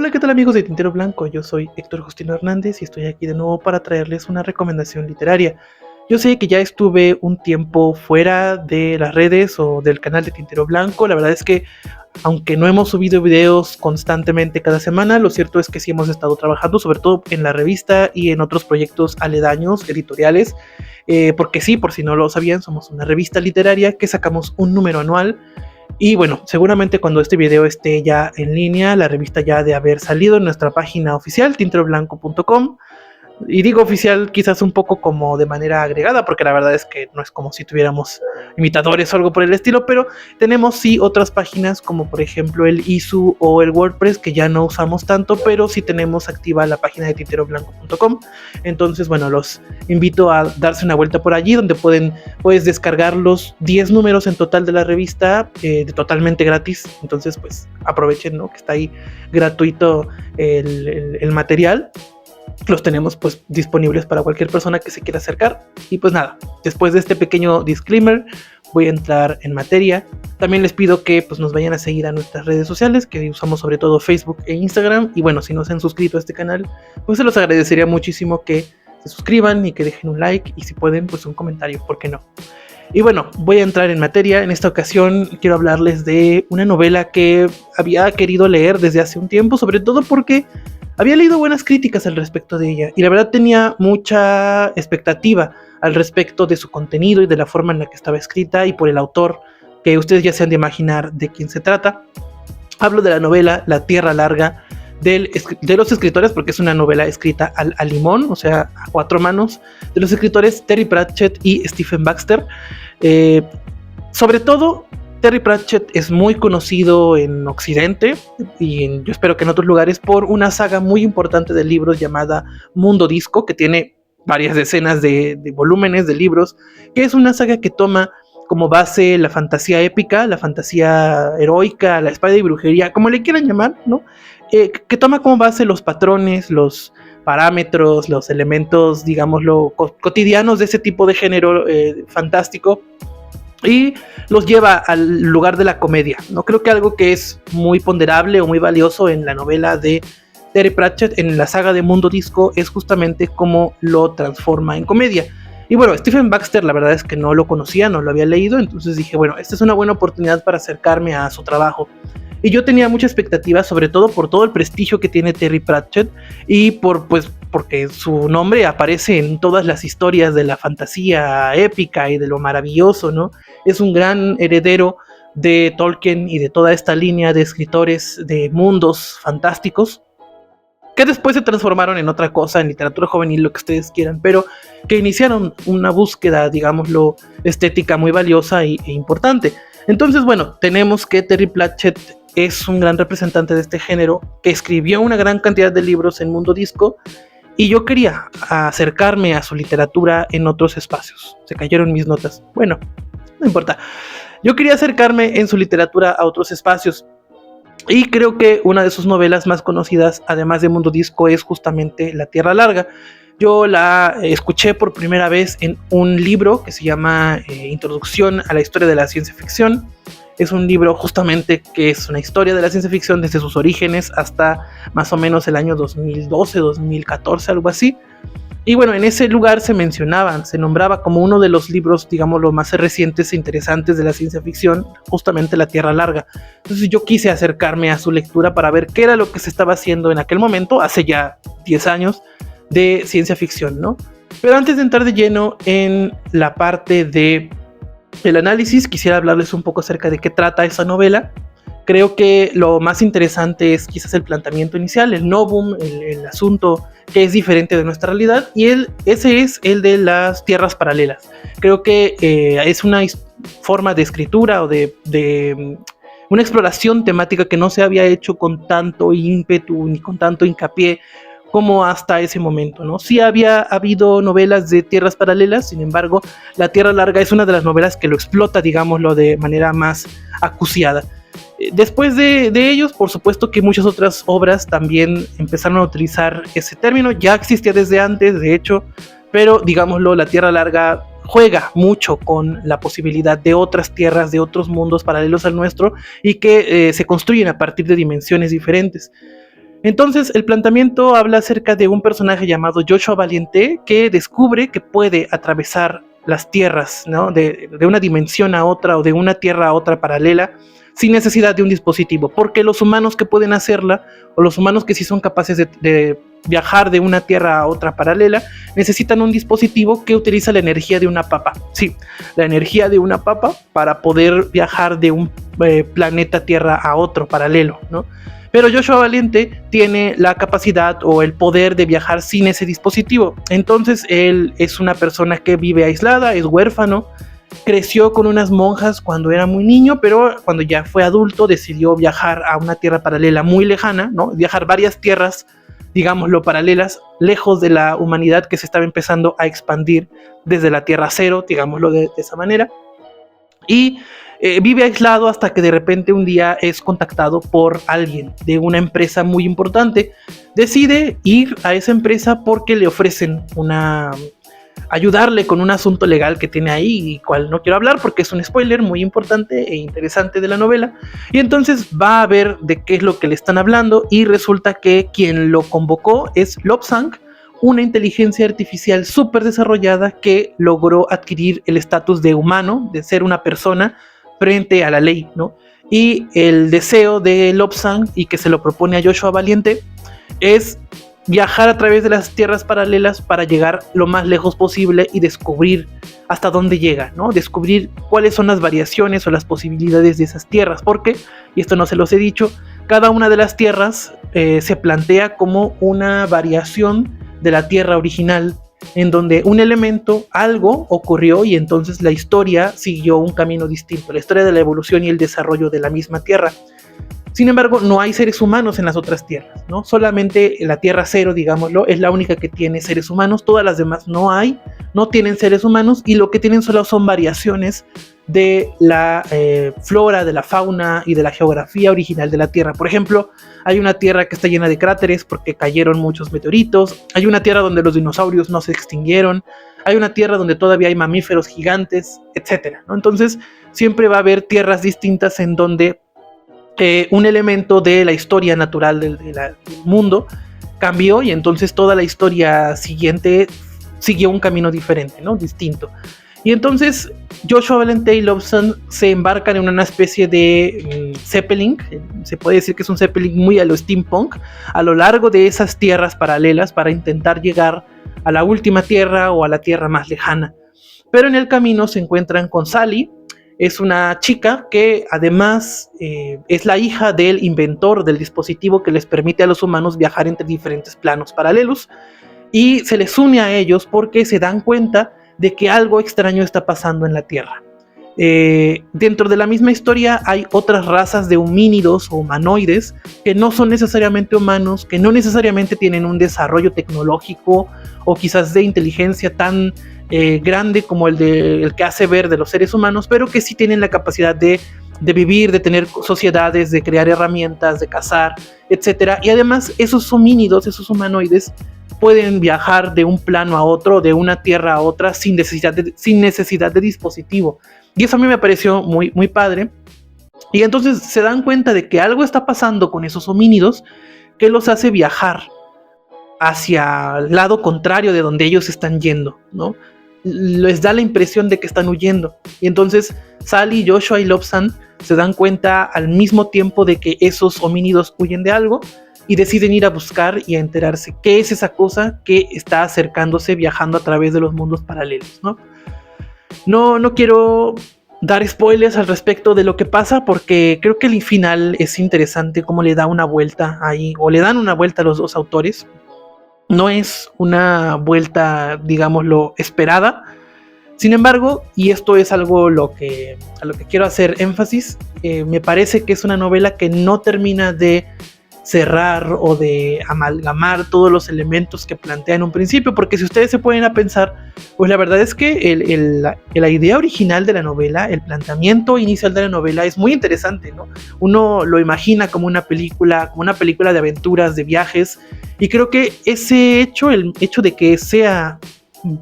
Hola, ¿qué tal amigos de Tintero Blanco? Yo soy Héctor Justino Hernández y estoy aquí de nuevo para traerles una recomendación literaria. Yo sé que ya estuve un tiempo fuera de las redes o del canal de Tintero Blanco. La verdad es que aunque no hemos subido videos constantemente cada semana, lo cierto es que sí hemos estado trabajando, sobre todo en la revista y en otros proyectos aledaños, editoriales, porque sí, por si no lo sabían, somos una revista literaria que sacamos un número anual. Y bueno, seguramente cuando este video esté ya en línea, la revista ya ha de haber salido en nuestra página oficial, tinteroblanco.com. Y digo oficial quizás un poco como de manera agregada, porque la verdad es que no es como si tuviéramos imitadores o algo por el estilo, pero tenemos sí otras páginas como por ejemplo el ISU o el WordPress que ya no usamos tanto, pero sí tenemos activa la página de tinteroblanco.com. Entonces, bueno, los invito a darse una vuelta por allí donde puedes descargar los 10 números en total de la revista totalmente gratis. Entonces, pues aprovechen, ¿no? Que está ahí gratuito el material. Los tenemos pues disponibles para cualquier persona que se quiera acercar. Y pues nada, después de este pequeño disclaimer voy a entrar en materia. También les pido que pues nos vayan a seguir a nuestras redes sociales, que usamos sobre todo Facebook e Instagram. Y bueno, si no se han suscrito a este canal, pues se los agradecería muchísimo que se suscriban y que dejen un like y si pueden pues un comentario, ¿por qué no? Y bueno, voy a entrar en materia. En esta ocasión quiero hablarles de una novela que había querido leer desde hace un tiempo, sobre todo porque había leído buenas críticas al respecto de ella y la verdad tenía mucha expectativa al respecto de su contenido y de la forma en la que estaba escrita y por el autor, que ustedes ya se han de imaginar de quién se trata. Hablo de la novela La Tierra Larga de los escritores, porque es una novela escrita al limón, o sea, a cuatro manos, de los escritores Terry Pratchett y Stephen Baxter. Sobre todo, Terry Pratchett es muy conocido en Occidente y yo espero que en otros lugares por una saga muy importante de libros llamada Mundo Disco, que tiene varias decenas de volúmenes de libros, que es una saga que toma como base la fantasía épica, la fantasía heroica, la espada y brujería, como le quieran llamar, ¿no? Que toma como base los patrones, los parámetros, los elementos, digámoslo, cotidianos de ese tipo de género fantástico y los lleva al lugar de la comedia. No creo que algo que es muy ponderable o muy valioso en la novela de Terry Pratchett, en la saga de Mundo Disco, es justamente cómo lo transforma en comedia. Y bueno, Stephen Baxter la verdad es que no lo conocía, no lo había leído, entonces dije, bueno, esta es una buena oportunidad para acercarme a su trabajo. Y yo tenía mucha expectativa, sobre todo por todo el prestigio que tiene Terry Pratchett y porque su nombre aparece en todas las historias de la fantasía épica y de lo maravilloso, ¿no? Es un gran heredero de Tolkien y de toda esta línea de escritores de mundos fantásticos que después se transformaron en otra cosa, en literatura juvenil, lo que ustedes quieran, pero que iniciaron una búsqueda, digámoslo, estética muy valiosa e importante. Entonces, bueno, tenemos que Terry Pratchett es un gran representante de este género, que escribió una gran cantidad de libros en Mundo Disco, y yo quería acercarme a su literatura en otros espacios. Se cayeron mis notas. Bueno, no importa. Yo quería acercarme en su literatura a otros espacios. Y creo que una de sus novelas más conocidas, además de Mundo Disco, es justamente La Tierra Larga. Yo la escuché por primera vez en un libro que se llama Introducción a la Historia de la Ciencia Ficción. Es un libro justamente que es una historia de la ciencia ficción desde sus orígenes hasta más o menos el año 2012, 2014, algo así. Y bueno, en ese lugar se nombraba como uno de los libros, digamos, los más recientes e interesantes de la ciencia ficción, justamente La Tierra Larga. Entonces yo quise acercarme a su lectura para ver qué era lo que se estaba haciendo en aquel momento, hace ya 10 años, de ciencia ficción, ¿no? Pero antes de entrar de lleno en la parte de el análisis, quisiera hablarles un poco acerca de qué trata esa novela. Creo que lo más interesante es quizás el planteamiento inicial, el novum, el asunto que es diferente de nuestra realidad, y ese es el de las tierras paralelas. Creo que es una forma de escritura o de una exploración temática que no se había hecho con tanto ímpetu ni con tanto hincapié como hasta ese momento, ¿no? Sí había habido novelas de tierras paralelas, sin embargo, La Tierra Larga es una de las novelas que lo explota, digámoslo, de manera más acuciada. Después de ellos, por supuesto que muchas otras obras también empezaron a utilizar ese término, ya existía desde antes, de hecho, pero digámoslo, La Tierra Larga juega mucho con la posibilidad de otras tierras, de otros mundos paralelos al nuestro y que se construyen a partir de dimensiones diferentes. Entonces, el planteamiento habla acerca de un personaje llamado Joshua Valiente que descubre que puede atravesar las tierras, ¿no? de una dimensión a otra o de una tierra a otra paralela sin necesidad de un dispositivo, porque los humanos que pueden hacerla o los humanos que sí son capaces de viajar de una tierra a otra paralela necesitan un dispositivo que utiliza la energía de una papa. Sí, la energía de una papa para poder viajar de un planeta Tierra a otro paralelo, ¿no? Pero Joshua Valiente tiene la capacidad o el poder de viajar sin ese dispositivo. Entonces él es una persona que vive aislada, es huérfano, creció con unas monjas cuando era muy niño, pero cuando ya fue adulto decidió viajar a una tierra paralela muy lejana, ¿no? Viajar varias tierras, digámoslo, paralelas, lejos de la humanidad que se estaba empezando a expandir desde la Tierra Cero, digámoslo de esa manera. Y vive aislado hasta que de repente un día es contactado por alguien de una empresa muy importante. Decide ir a esa empresa porque le ofrecen ayudarle con un asunto legal que tiene ahí, y cual no quiero hablar porque es un spoiler muy importante e interesante de la novela. Y entonces va a ver de qué es lo que le están hablando, y resulta que quien lo convocó es Lobsang, una inteligencia artificial súper desarrollada que logró adquirir el estatus de humano, de ser una persona frente a la ley, ¿no? Y el deseo de Lobsang, y que se lo propone a Joshua Valiente, es viajar a través de las tierras paralelas para llegar lo más lejos posible y descubrir hasta dónde llega, ¿no? Descubrir cuáles son las variaciones o las posibilidades de esas tierras, porque, y esto no se los he dicho, cada una de las tierras se plantea como una variación de la tierra original, en donde un elemento, algo ocurrió, y entonces la historia siguió un camino distinto, la historia de la evolución y el desarrollo de la misma tierra. Sin embargo, no hay seres humanos en las otras tierras, ¿no? Solamente la Tierra Cero, digámoslo, es la única que tiene seres humanos. Todas las demás no tienen seres humanos, y lo que tienen solo son variaciones de la flora, de la fauna y de la geografía original de la Tierra. Por ejemplo, hay una Tierra que está llena de cráteres porque cayeron muchos meteoritos. Hay una Tierra donde los dinosaurios no se extinguieron. Hay una Tierra donde todavía hay mamíferos gigantes, etcétera, ¿no? Entonces, siempre va a haber tierras distintas en donde un elemento de la historia natural del mundo cambió, y entonces toda la historia siguiente siguió un camino diferente, ¿no? Distinto. Y entonces Joshua Valiente y Lobsang se embarcan en una especie de Zeppelin, se puede decir que es un Zeppelin muy a lo steampunk, a lo largo de esas tierras paralelas para intentar llegar a la última tierra o a la tierra más lejana. Pero en el camino se encuentran con Sally. Es una chica que además es la hija del inventor del dispositivo que les permite a los humanos viajar entre diferentes planos paralelos, y se les une a ellos porque se dan cuenta de que algo extraño está pasando en la Tierra. Dentro de la misma historia hay otras razas de homínidos o humanoides que no son necesariamente humanos, que no necesariamente tienen un desarrollo tecnológico o quizás de inteligencia tan grande como el que hace ver de los seres humanos, pero que sí tienen la capacidad de vivir, de tener sociedades, de crear herramientas, de cazar, etc. Y además esos homínidos, esos humanoides, pueden viajar de un plano a otro, de una tierra a otra, sin necesidad de dispositivo. Y eso a mí me pareció muy, muy padre. Y entonces se dan cuenta de que algo está pasando con esos homínidos que los hace viajar hacia el lado contrario de donde ellos están yendo, ¿no? Les da la impresión de que están huyendo. Y entonces Sally, Joshua y Lobsang se dan cuenta al mismo tiempo de que esos homínidos huyen de algo, y deciden ir a buscar y a enterarse qué es esa cosa que está acercándose, viajando a través de los mundos paralelos, ¿no? No quiero dar spoilers al respecto de lo que pasa, porque creo que el final es interesante, cómo le da una vuelta ahí, o le dan una vuelta a los dos autores. No es una vuelta, digámoslo, esperada. Sin embargo, y esto es algo a lo que quiero hacer énfasis, me parece que es una novela que no termina de cerrar o de amalgamar todos los elementos que plantea en un principio, porque si ustedes se ponen a pensar, pues la verdad es que la idea original de la novela, el planteamiento inicial de la novela es muy interesante, ¿no? Uno lo imagina como una película de aventuras, de viajes, y creo que ese hecho, el hecho de que sea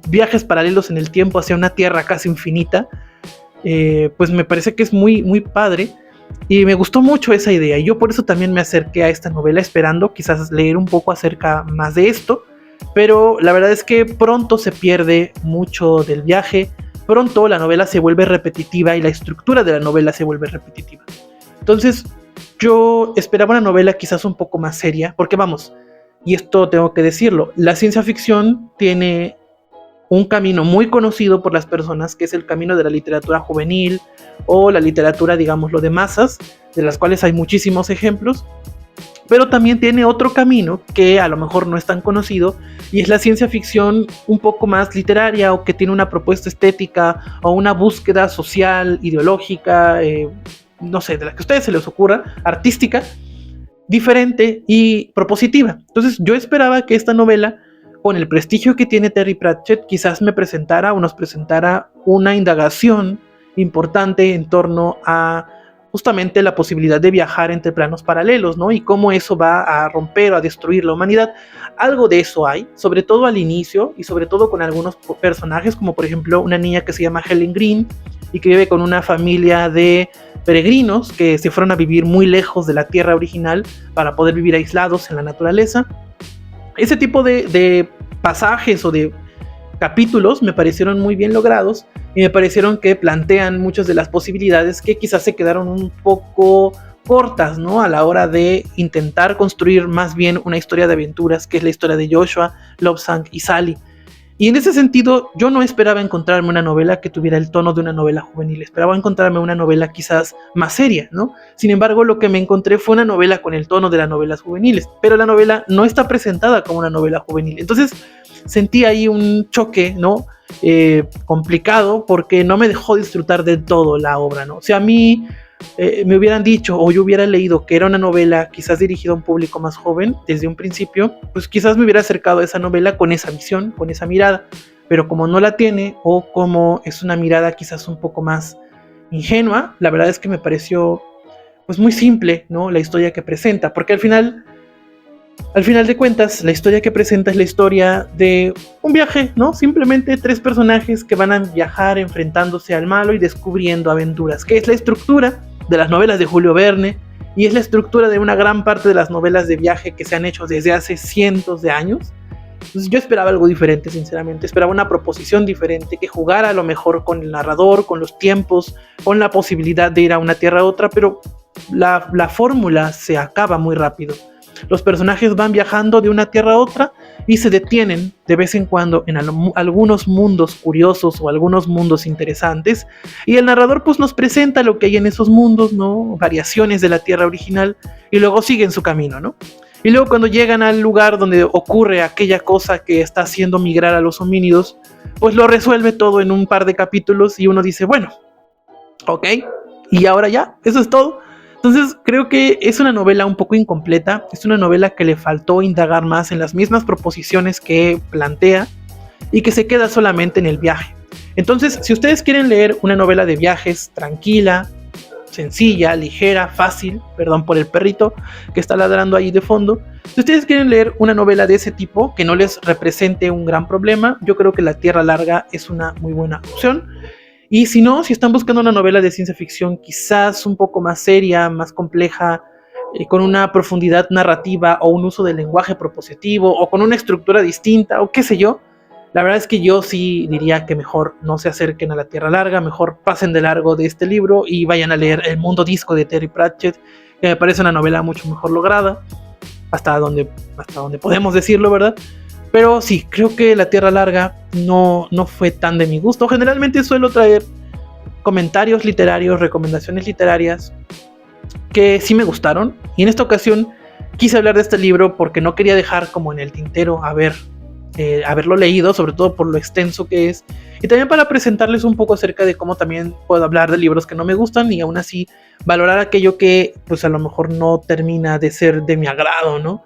viajes paralelos en el tiempo hacia una tierra casi infinita, pues me parece que es muy, muy padre. Y me gustó mucho esa idea, y yo por eso también me acerqué a esta novela esperando quizás leer un poco acerca más de esto, pero la verdad es que pronto se pierde mucho del viaje, pronto la novela se vuelve repetitiva y la estructura de la novela se vuelve repetitiva. Entonces yo esperaba una novela quizás un poco más seria, porque vamos, y esto tengo que decirlo, la ciencia ficción tiene un camino muy conocido por las personas, que es el camino de la literatura juvenil o la literatura, digámoslo, de masas, de las cuales hay muchísimos ejemplos, pero también tiene otro camino que a lo mejor no es tan conocido, y es la ciencia ficción un poco más literaria, o que tiene una propuesta estética o una búsqueda social, ideológica, no sé, de la que a ustedes se les ocurra, artística, diferente y propositiva. Entonces yo esperaba que esta novela, con el prestigio que tiene Terry Pratchett, quizás me presentara o nos presentara una indagación importante en torno a justamente la posibilidad de viajar entre planos paralelos, ¿no? Y cómo eso va a romper o a destruir la humanidad. Algo de eso hay, sobre todo al inicio, y sobre todo con algunos personajes, como por ejemplo una niña que se llama Helen Green, y que vive con una familia de peregrinos que se fueron a vivir muy lejos de la tierra original para poder vivir aislados en la naturaleza. Ese tipo de pasajes o de capítulos me parecieron muy bien logrados, y me parecieron que plantean muchas de las posibilidades que quizás se quedaron un poco cortas, ¿no? A la hora de intentar construir más bien una historia de aventuras, que es la historia de Joshua, Lobsang y Sally. Y en ese sentido, yo no esperaba encontrarme una novela que tuviera el tono de una novela juvenil, esperaba encontrarme una novela quizás más seria, ¿no? Sin embargo, lo que me encontré fue una novela con el tono de las novelas juveniles, pero la novela no está presentada como una novela juvenil. Entonces, sentí ahí un choque, ¿no? Complicado, porque no me dejó disfrutar del todo la obra, ¿no? O sea, a mí me hubieran dicho, o yo hubiera leído que era una novela quizás dirigida a un público más joven desde un principio, pues quizás me hubiera acercado a esa novela con esa visión, con esa mirada, pero como no la tiene, o como es una mirada quizás un poco más ingenua, la verdad es que me pareció pues muy simple, ¿no? La historia que presenta, porque al final de cuentas, la historia que presenta es la historia de un viaje, ¿no? Simplemente 3 personajes que van a viajar enfrentándose al malo y descubriendo aventuras, que es la estructura de las novelas de Julio Verne, y es la estructura de una gran parte de las novelas de viaje que se han hecho desde hace cientos de años. Entonces yo esperaba algo diferente, sinceramente. Esperaba una proposición diferente, que jugara a lo mejor con el narrador, con los tiempos, con la posibilidad de ir a una tierra a otra, pero la fórmula se acaba muy rápido. Los personajes van viajando de una tierra a otra y se detienen de vez en cuando en algunos mundos curiosos o algunos mundos interesantes, y el narrador pues nos presenta lo que hay en esos mundos, ¿no? Variaciones de la tierra original, y luego siguen su camino, ¿no? Y luego cuando llegan al lugar donde ocurre aquella cosa que está haciendo migrar a los homínidos, pues lo resuelve todo en un par de capítulos, y uno dice, bueno, ok, y ahora ya, eso es todo. Entonces creo que es una novela un poco incompleta, es una novela que le faltó indagar más en las mismas proposiciones que plantea, y que se queda solamente en el viaje. Entonces, si ustedes quieren leer una novela de viajes tranquila, sencilla, ligera, fácil, perdón por el perrito que está ladrando ahí de fondo, si ustedes quieren leer una novela de ese tipo que no les represente un gran problema, yo creo que La Tierra Larga es una muy buena opción. Y si no, si están buscando una novela de ciencia ficción quizás un poco más seria, más compleja, con una profundidad narrativa o un uso del lenguaje propositivo o con una estructura distinta o qué sé yo, la verdad es que yo sí diría que mejor no se acerquen a La Tierra Larga, mejor pasen de largo de este libro y vayan a leer El Mundo Disco de Terry Pratchett, que me parece una novela mucho mejor lograda, hasta donde podemos decirlo, ¿verdad? Pero sí, creo que La Tierra Larga no fue tan de mi gusto. Generalmente suelo traer comentarios literarios, recomendaciones literarias que sí me gustaron. Y en esta ocasión quise hablar de este libro porque no quería dejar como en el tintero haberlo leído, sobre todo por lo extenso que es. Y también para presentarles un poco acerca de cómo también puedo hablar de libros que no me gustan y aún así valorar aquello que pues a lo mejor no termina de ser de mi agrado, ¿no?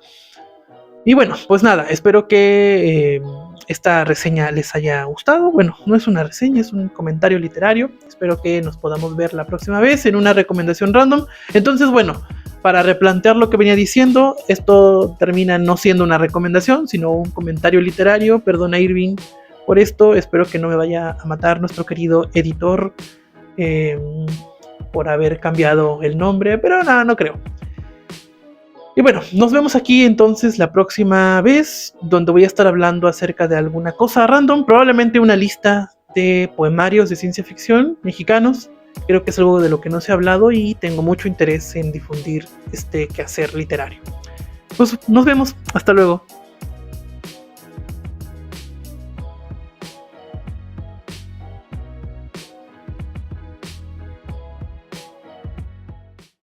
Y bueno, pues nada, espero que esta reseña les haya gustado. Bueno, no es una reseña, es un comentario literario. Espero que nos podamos ver la próxima vez en una recomendación random. Entonces, bueno, para replantear lo que venía diciendo, esto termina no siendo una recomendación, sino un comentario literario. Perdona, Irving, por esto. Espero que no me vaya a matar nuestro querido editor. por haber cambiado el nombre, pero nada, no creo. Y bueno, nos vemos aquí entonces la próxima vez, donde voy a estar hablando acerca de alguna cosa random, probablemente una lista de poemarios de ciencia ficción mexicanos. Creo que es algo de lo que no se ha hablado y tengo mucho interés en difundir este quehacer literario. Pues nos vemos, hasta luego.